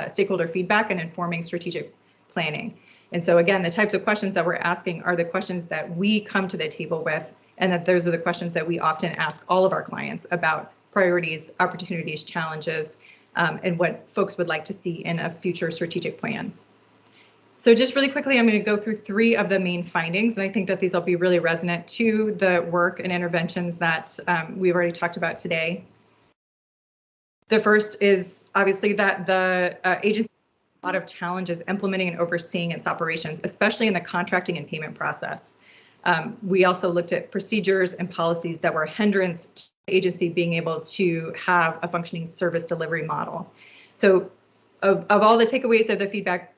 stakeholder feedback and informing strategic planning. And so again, the types of questions that we're asking are the questions that we come to the table with, and that those are the questions that we often ask all of our clients about priorities, opportunities, challenges, and what folks would like to see in a future strategic plan. So just really quickly, I'm going to go through 3 of the main findings, and I think that these will be really resonant to the work and interventions that we've already talked about today. The first is obviously that the agency has a lot of challenges implementing and overseeing its operations, especially in the contracting and payment process. We also looked at procedures and policies that were a hindrance to the agency being able to have a functioning service delivery model. So of all the takeaways of the feedback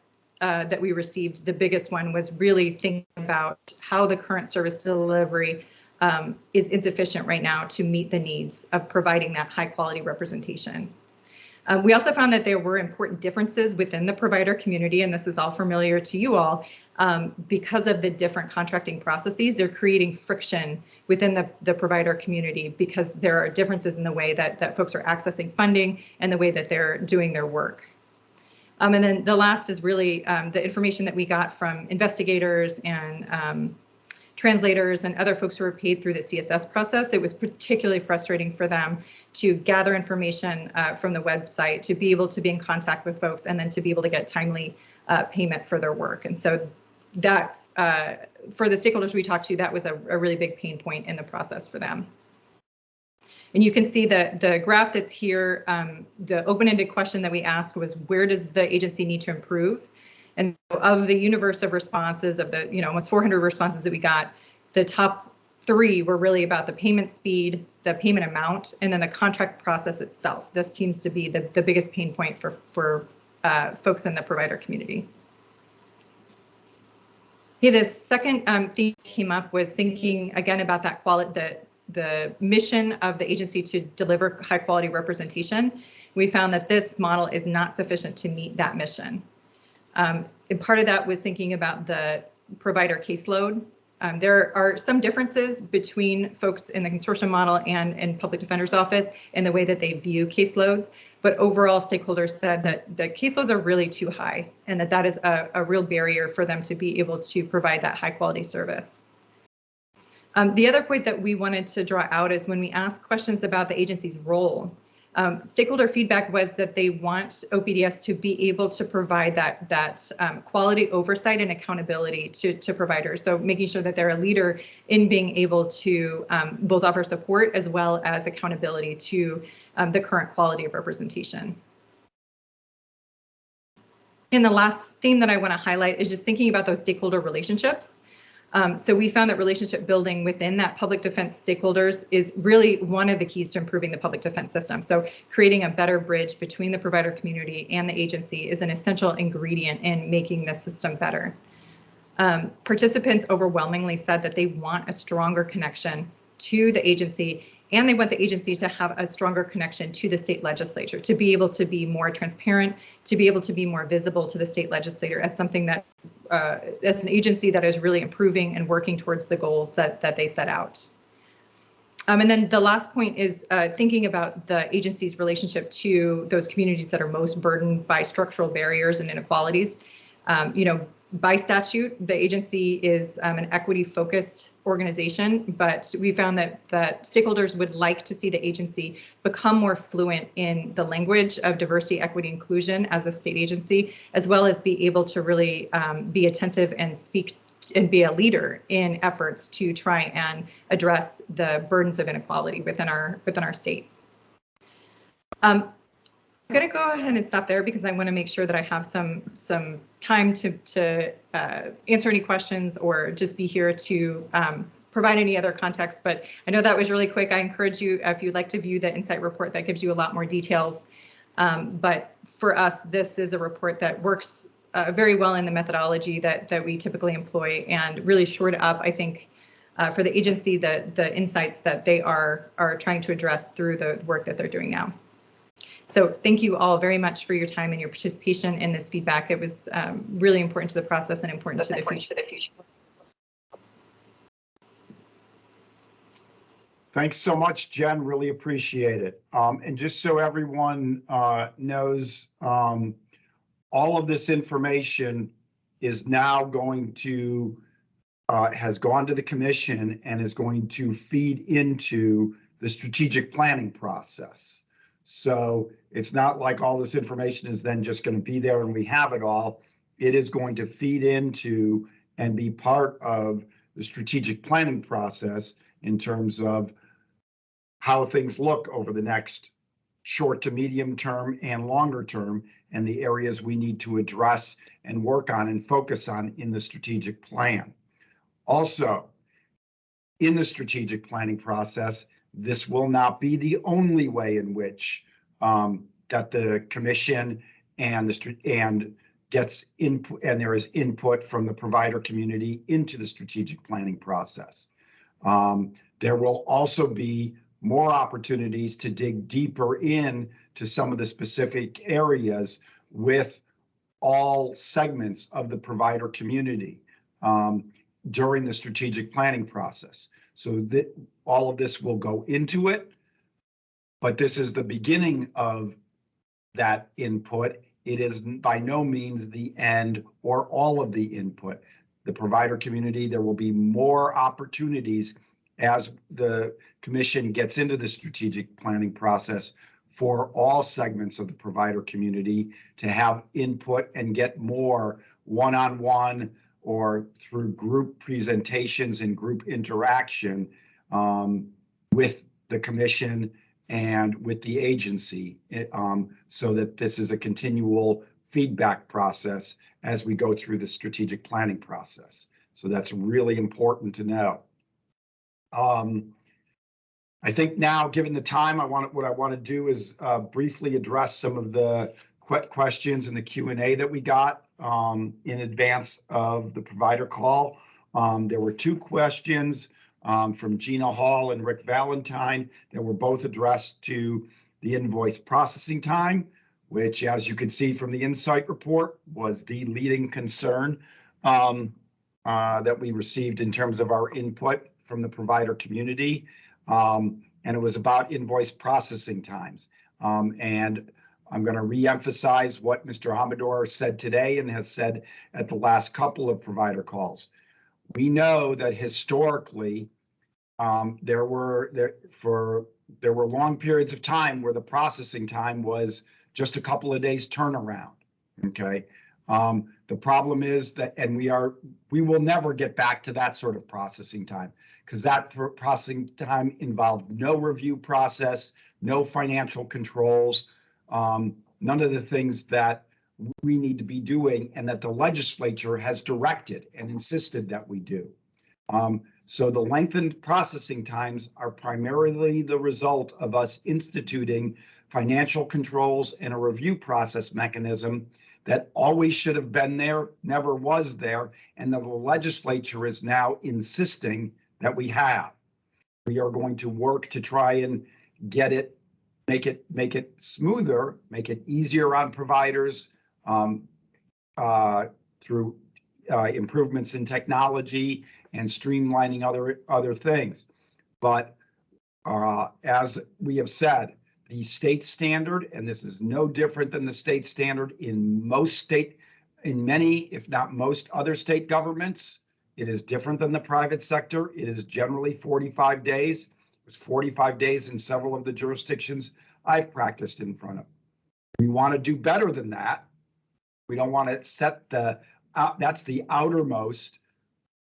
that we received, the biggest one was really thinking about how the current service delivery is insufficient right now to meet the needs of providing that high quality representation. We also found that there were important differences within the provider community, and this is all familiar to you all, because of the different contracting processes. They're creating friction within the provider community because there are differences in the way that folks are accessing funding and the way that they're doing their work. And then the last is really the information that we got from investigators and translators and other folks who were paid through the CSS process. It was particularly frustrating for them to gather information from the website, to be able to be in contact with folks, and then to be able to get timely payment for their work. And so that, for the stakeholders we talked to, that was a really big pain point in the process for them. And you can see that the graph that's here, the open-ended question that we asked was, where does the agency need to improve? And of the universe of responses, of the almost 400 responses that we got, the top 3 were really about the payment speed, the payment amount, and then the contract process itself. This seems to be the biggest pain point for folks in the provider community. Okay, the second theme came up was thinking again about that quality, the mission of the agency to deliver high quality representation. We found that this model is not sufficient to meet that mission. And part of that was thinking about the provider caseload. There are some differences between folks in the consortium model and in public defender's office in the way that they view caseloads, but overall stakeholders said that the caseloads are really too high and that is a real barrier for them to be able to provide that high quality service. The other point that we wanted to draw out is when we ask questions about the agency's role, stakeholder feedback was that they want OPDS to be able to provide that quality oversight and accountability to providers. So making sure that they're a leader in being able to both offer support as well as accountability to the current quality of representation. And the last theme that I want to highlight is just thinking about those stakeholder relationships. So we found that relationship building within that public defense stakeholders is really one of the keys to improving the public defense system. So creating a better bridge between the provider community and the agency is an essential ingredient in making the system better. Participants overwhelmingly said that they want a stronger connection to the agency, and they want the agency to have a stronger connection to the state legislature, to be able to be more transparent, to be able to be more visible to the state legislator as something that that's an agency that is really improving and working towards the goals that they set out. And then the last point is thinking about the agency's relationship to those communities that are most burdened by structural barriers and inequalities. By statute, the agency is an equity-focused organization, but we found that stakeholders would like to see the agency become more fluent in the language of diversity, equity, inclusion as a state agency, as well as be able to really be attentive and speak and be a leader in efforts to try and address the burdens of inequality within our state. I'm going to go ahead and stop there because I want to make sure that I have some time to answer any questions or just be here to provide any other context. But I know that was really quick. I encourage you, if you'd like to view the Insight report, that gives you a lot more details. But for us, this is a report that works very well in the methodology that we typically employ and really shored up, I think, for the agency, the insights that they are trying to address through the work that they're doing now. So thank you all very much for your time and your participation in this feedback. It was really important to the process and important to the future. Thanks so much, Jen. Really appreciate it. And just so everyone knows, all of this information is now going to, has gone to the commission and is going to feed into the strategic planning process. So it's not like all this information is then just going to be there and we have it all. It is going to feed into and be part of the strategic planning process in terms of how things look over the next short to medium term and longer term, and the areas we need to address and work on and focus on in the strategic plan. Also, in the strategic planning process, this will not be the only way in which that the commission and gets input, and there is input from the provider community into the strategic planning process. There will also be more opportunities to dig deeper in to some of the specific areas with all segments of the provider community during the strategic planning process. So that all of this will go into it, but this is the beginning of that input. It is by no means the end or all of the input. The provider community, there will be more opportunities as the commission gets into the strategic planning process for all segments of the provider community to have input and get more one-on-one or through group presentations and group interaction with the commission and with the agency, so that this is a continual feedback process as we go through the strategic planning process. So that's really important to know. I think now, given the time, what I want to do is briefly address some of the questions in the Q&A that we got in advance of the provider call. There were two questions from Gina Hall and Rick Valentine that were both addressed to the invoice processing time, which, as you can see from the insight report, was the leading concern that we received in terms of our input from the provider community. And it was about invoice processing times. And I'm going to re-emphasize what Mr. Amador said today and has said at the last couple of provider calls. We know that historically, there were long periods of time where the processing time was just a couple of days turnaround. Okay. The problem is that, and we will never get back to that sort of processing time, because that processing time involved no review process, no financial controls, none of the things that we need to be doing and that the legislature has directed and insisted that we do. So the lengthened processing times are primarily the result of us instituting financial controls and a review process mechanism that always should have been there, never was there, and that the legislature is now insisting that we have. We are going to work to try and get it, make it smoother, make it easier on providers through improvements in technology and streamlining other things. But as we have said, the state standard, and this is no different than the state standard in many, if not most other state governments, it is different than the private sector. It is generally 45 days. It was 45 days in several of the jurisdictions I've practiced in front of. We want to do better than that. We don't want to set that's the outermost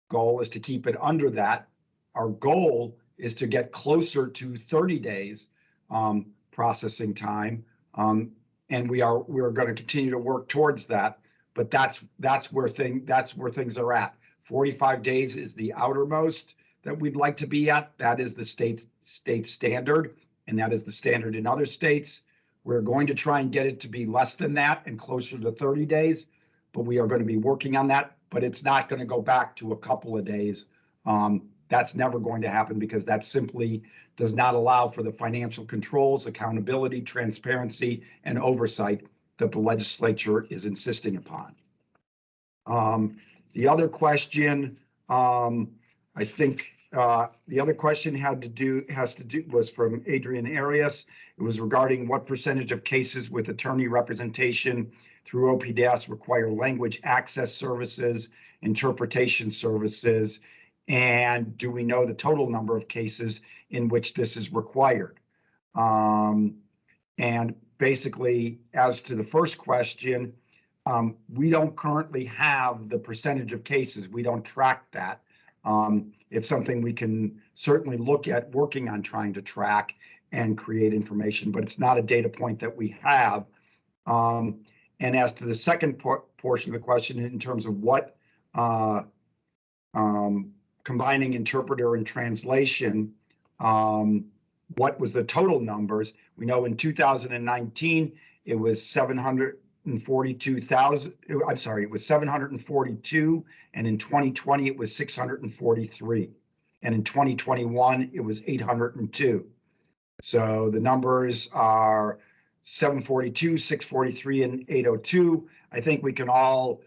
goal, is to keep it under that. Our goal is to get closer to 30 days processing time, and we're going to continue to work towards that. But that's where things are at. 45 days is the outermost that we'd like to be at. That is the state standard, and that is the standard in other states. We're going to try and get it to be less than that and closer to 30 days, but we are going to be working on that. But it's not going to go back to a couple of days. That's never going to happen because that simply does not allow for the financial controls, accountability, transparency, and oversight that the legislature is insisting upon. The other question, I think the other question was from Adrian Arias. It was regarding what percentage of cases with attorney representation through OPDS require language access services, interpretation services, and do we know the total number of cases in which this is required? And basically, as to the first question, we don't currently have the percentage of cases. We don't track that. It's something we can certainly look at working on trying to track and create information, but it's not a data point that we have. And as to the second portion of the question, in terms of what combining interpreter and translation, what was the total numbers? We know in 2019, it was 742,000. I'm sorry, it was 742. And in 2020, it was 643. And in 2021, it was 802. So the numbers are 742, 643, and 802. I think we can all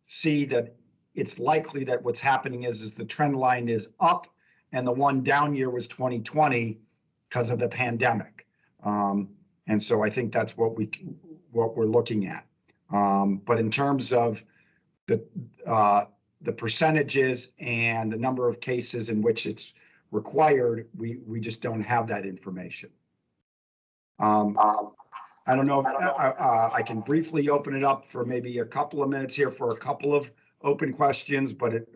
see that it's likely that what's happening is the trend line is up, and the one down year was 2020 because of the pandemic. And so I think that's what we're looking at. But in terms of the percentages and the number of cases in which it's required, we just don't have that information. I don't know if I can briefly open it up for maybe a couple of minutes here for a couple of open questions, but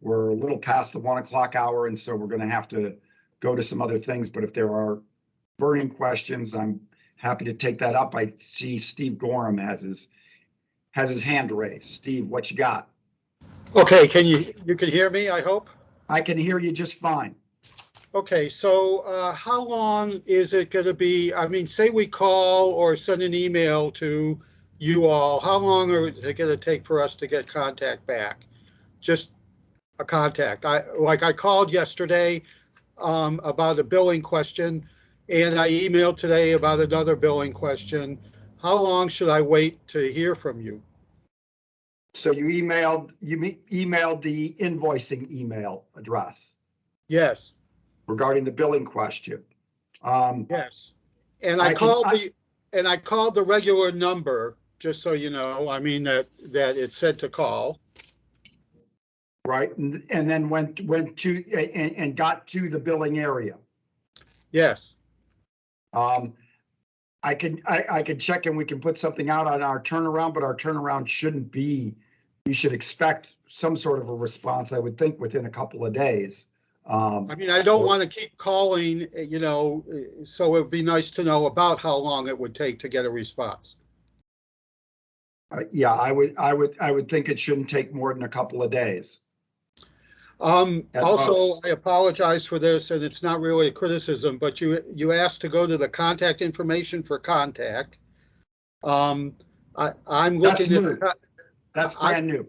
we're a little past the 1 o'clock hour, and so we're going to have to go to some other things. But if there are burning questions, I'm happy to take that up. I see Steve Gorham has his hand raised. Steve, what you got? Okay, you can hear me, I hope? I can hear you just fine. Okay, so how long is it going to be? I mean, say we call or send an email to you all, how long is it going to take for us to get contact back? Just a contact. I called yesterday about a billing question, and I emailed today about another billing question. How long should I wait to hear from you? So you emailed the invoicing email address? Yes. Regarding the billing question. Yes. And I called the regular number, just so you know. I mean that it said to call. Right, and then went to and got to the billing area. Yes. I can check and we can put something out on our turnaround, but our turnaround shouldn't be. You should expect some sort of a response, I would think, within a couple of days. I mean, I don't want to keep calling, you know, so it'd be nice to know about how long it would take to get a response. Yeah, I would think it shouldn't take more than a couple of days. Also, I apologize for this, and it's not really a criticism, but you asked to go to the contact information for contact. I'm looking at that's brand new.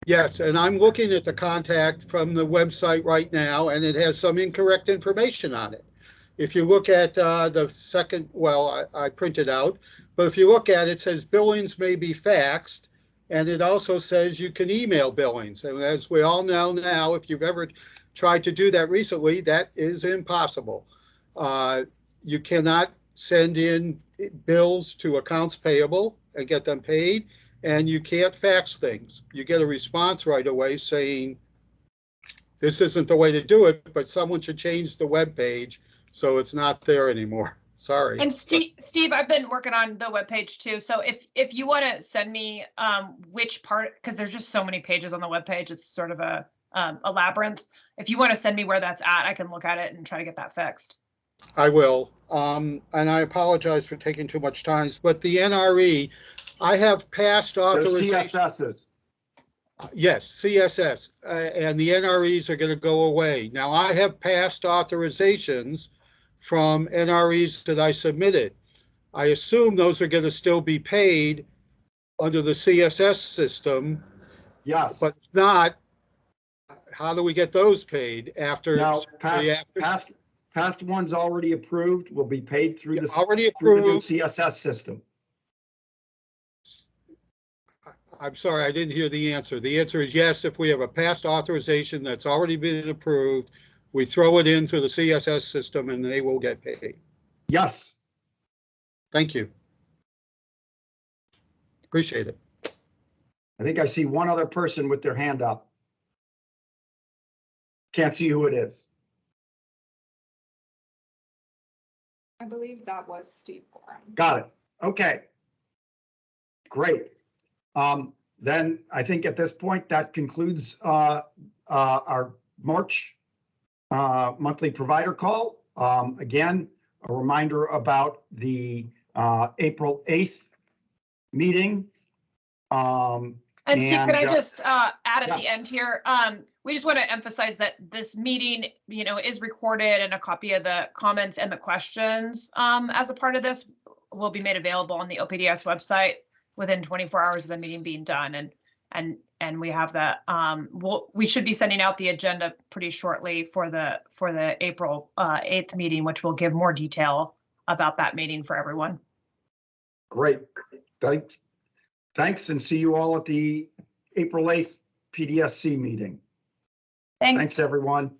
Yes, and I'm looking at the contact from the website right now, and it has some incorrect information on it. If you look at the second, well, I printed out, but if you look at it, it says billings may be faxed, and it also says you can email billings. And as we all know now, if you've ever tried to do that recently, that is impossible. You cannot send in bills to accounts payable and get them paid. And you can't fax things. You get a response right away saying, this isn't the way to do it, but someone should change the web page so it's not there anymore. Sorry. And Steve, I've been working on the webpage too. So if you want to send me which part, because there's just so many pages on the webpage, it's sort of a labyrinth. If you want to send me where that's at, I can look at it and try to get that fixed. I will. And I apologize for taking too much time, but the NRE, I have passed authorization. CSSs. Yes, CSS, and the NREs are going to go away. Now, I have passed authorizations from NREs that I submitted. I assume those are going to still be paid under the CSS system. Yes. But if not, how do we get those paid after? Now, after past ones already approved will be paid through the already through the new approved? CSS system. I'm sorry, I didn't hear the answer. The answer is yes. If we have a past authorization that's already been approved, we throw it in through the CSS system and they will get paid. Yes. Thank you. Appreciate it. I think I see one other person with their hand up. Can't see who it is. I believe that was Steve Gorham. Got it. Okay. Great. Then I think at this point that concludes our March monthly provider call. Again, a reminder about the April 8th meeting. And Steve, could I And, just add at yes. the end here? We just want to emphasize that this meeting, is recorded, and a copy of the comments and the questions as a part of this will be made available on the OPDS website within 24 hours of the meeting being done. And we have that. We should be sending out the agenda pretty shortly for the April 8th meeting, which will give more detail about that meeting for everyone. Great. Thanks, and see you all at the April 8th PDSC meeting. Thanks. Thanks, everyone.